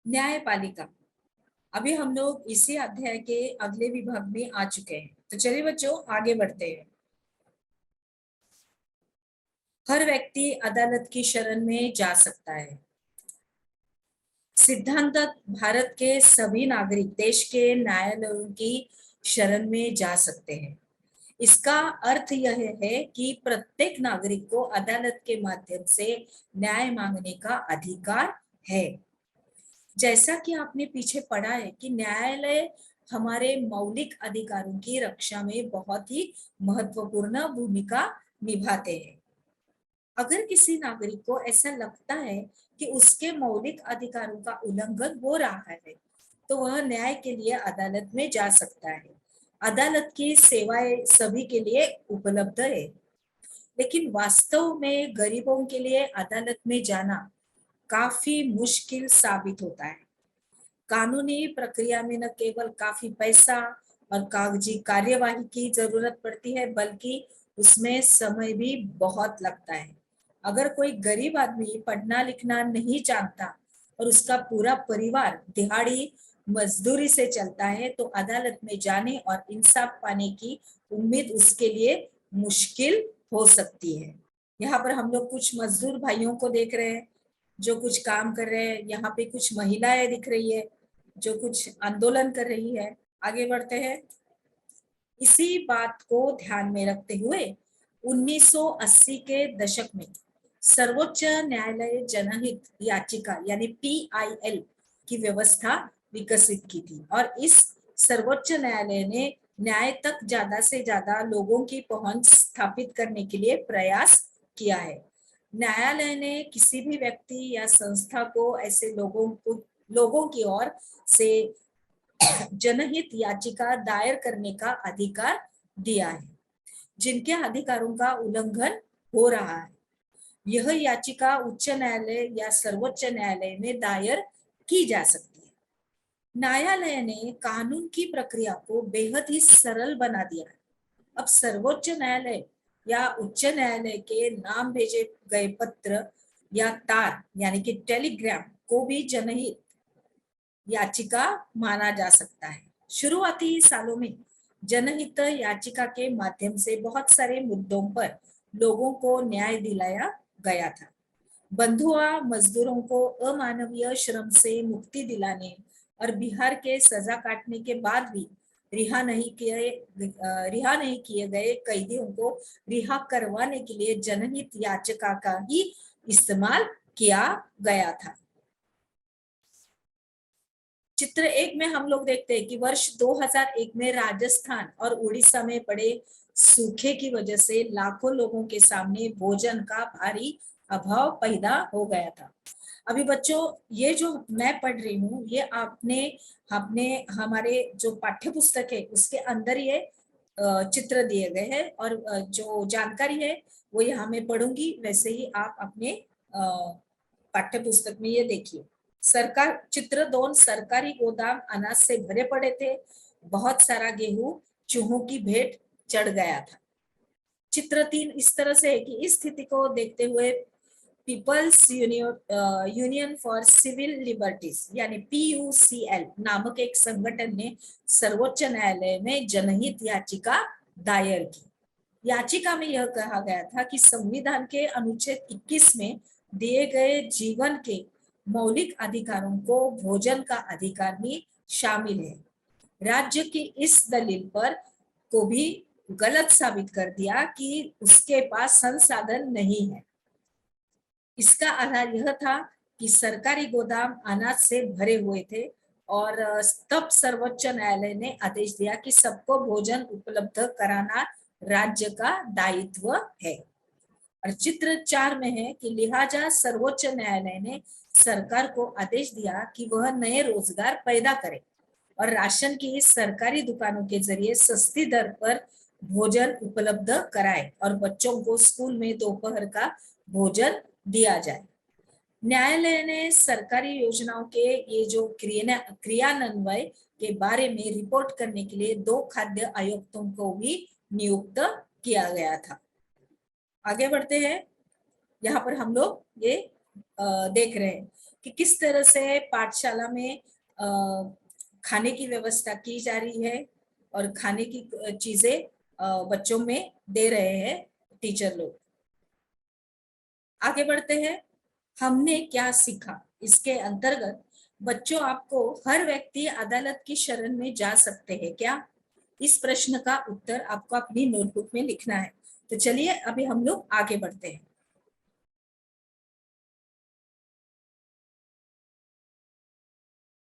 न्यायपालिका। अभी हम लोग इसी अध्याय के अगले विभाग में आ चुके हैं, तो चलिए बच्चों आगे बढ़ते हैं। हर व्यक्ति अदालत की शरण में जा सकता है। सिद्धांततः भारत के सभी नागरिक देश के न्यायालयों की शरण में जा सकते हैं। इसका अर्थ यह है कि प्रत्येक नागरिक को अदालत के माध्यम से न्याय मांगने का अधिकार है। जैसा कि आपने पीछे पढ़ा है कि न्यायालय हमारे मौलिक अधिकारों की रक्षा में बहुत ही महत्वपूर्ण भूमिका निभाते हैं। अगर किसी नागरिक को ऐसा लगता है कि उसके मौलिक अधिकारों का उल्लंघन हो रहा है, तो वह न्याय के लिए अदालत में जा सकता है। अदालत की सेवाएं सभी के लिए उपलब्ध है, लेकिन वास्तव में गरीबों के लिए अदालत में जाना काफी मुश्किल साबित होता है। कानूनी प्रक्रिया में न केवल काफी पैसा और कागजी कार्यवाही की जरूरत पड़ती है, बल्कि उसमें समय भी बहुत लगता है। अगर कोई गरीब आदमी पढ़ना लिखना नहीं जानता और उसका पूरा परिवार दिहाड़ी मजदूरी से चलता है, तो अदालत में जाने और इंसाफ पाने की उम्मीद उसके लिए मुश्किल हो सकती है। यहाँ पर हम लोग कुछ मजदूर भाइयों को देख रहे हैं जो कुछ काम कर रहे हैं। यहाँ पे कुछ महिलाएं दिख रही है जो कुछ आंदोलन कर रही है। आगे बढ़ते हैं। इसी बात को ध्यान में रखते हुए 1980 के दशक में सर्वोच्च न्यायालय जनहित याचिका यानी PIL की व्यवस्था विकसित की थी, और इस सर्वोच्च न्यायालय ने न्याय तक ज्यादा से ज्यादा लोगों की पहुंच स्थापित करने के लिए प्रयास किया है। न्यायालय ने किसी भी व्यक्ति या संस्था को ऐसे लोगों की ओर से जनहित याचिका दायर करने का अधिकार दिया है जिनके अधिकारों का उल्लंघन हो रहा है। यह याचिका उच्च न्यायालय या सर्वोच्च न्यायालय में दायर की जा सकती है। न्यायालय ने कानून की प्रक्रिया को बेहद ही सरल बना दिया है। अब सर्वोच्च न्यायालय या उच्च न्यायालय के नाम भेजे गए पत्र या तार यानी कि टेलीग्राम को भी जनहित याचिका माना जा सकता है। शुरुआती सालों में जनहित याचिका के माध्यम से बहुत सारे मुद्दों पर लोगों को न्याय दिलाया गया था। बंधुआ मजदूरों को अमानवीय श्रम से मुक्ति दिलाने और बिहार के सजा काटने के बाद भी रिहा नहीं किए गए कैदियों को रिहा करवाने के लिए जनहित याचिका का ही इस्तेमाल किया गया था। चित्र 1 में हम लोग देखते हैं कि वर्ष 2001 में राजस्थान और उड़ीसा में पड़े सूखे की वजह से लाखों लोगों के सामने भोजन का भारी अभाव पैदा हो गया था। अभी बच्चों ये जो मैं पढ़ रही हूँ ये आपने हमने हमारे जो पाठ्य पुस्तक है उसके अंदर ये चित्र दिए गए हैं, और जो जानकारी है वो यहाँ मैं पढ़ूंगी, वैसे ही आप अपने पाठ्य पुस्तक में ये देखिए। चित्र 2, सरकारी गोदाम अनाज से भरे पड़े थे। बहुत सारा गेहूं चूहों की भेंट चढ़ गया था। चित्र 3 इस तरह से है कि इस स्थिति को देखते हुए people's union for civil liberties यानी PUCL नामक एक संगठन ने सर्वोच्च न्यायालय में जनहित याचिका दायर की। याचिका में यह कहा गया था कि संविधान के अनुच्छेद 21 में दिए गए जीवन के मौलिक अधिकारों को भोजन का अधिकार भी शामिल है। राज्य की इस दलील पर को भी गलत साबित कर दिया कि उसके पास संसाधन नहीं है। इसका आधार यह था कि सरकारी गोदाम अनाज से भरे हुए थे, और तब सर्वोच्च न्यायालय ने आदेश दिया कि सबको भोजन उपलब्ध कराना राज्य का दायित्व है। और चित्र 4 में है कि लिहाजा सर्वोच्च न्यायालय ने सरकार को आदेश दिया कि वह नए रोजगार पैदा करे और राशन की सरकारी दुकानों के जरिए सस्ती दर पर भोजन उपलब्ध कराए और बच्चों को स्कूल में दोपहर का भोजन दिया जाए। न्यायालय ने सरकारी योजनाओं के ये जो क्रियान्वयन के बारे में रिपोर्ट करने के लिए 2 खाद्य आयुक्तों को भी नियुक्त किया गया था। आगे बढ़ते हैं। यहाँ पर हम लोग ये देख रहे हैं कि किस तरह से पाठशाला में खाने की व्यवस्था की जा रही है और खाने की चीजें बच्चों में दे रहे हैं टीचर लोग। आगे बढ़ते हैं, हमने क्या सीखा। इसके अंतर्गत बच्चों, आपको हर व्यक्ति अदालत की शरण में जा सकते हैं क्या? इस प्रश्न का उत्तर आपको अपनी नोटबुक में लिखना है। तो चलिए अभी हम लोग आगे बढ़ते हैं।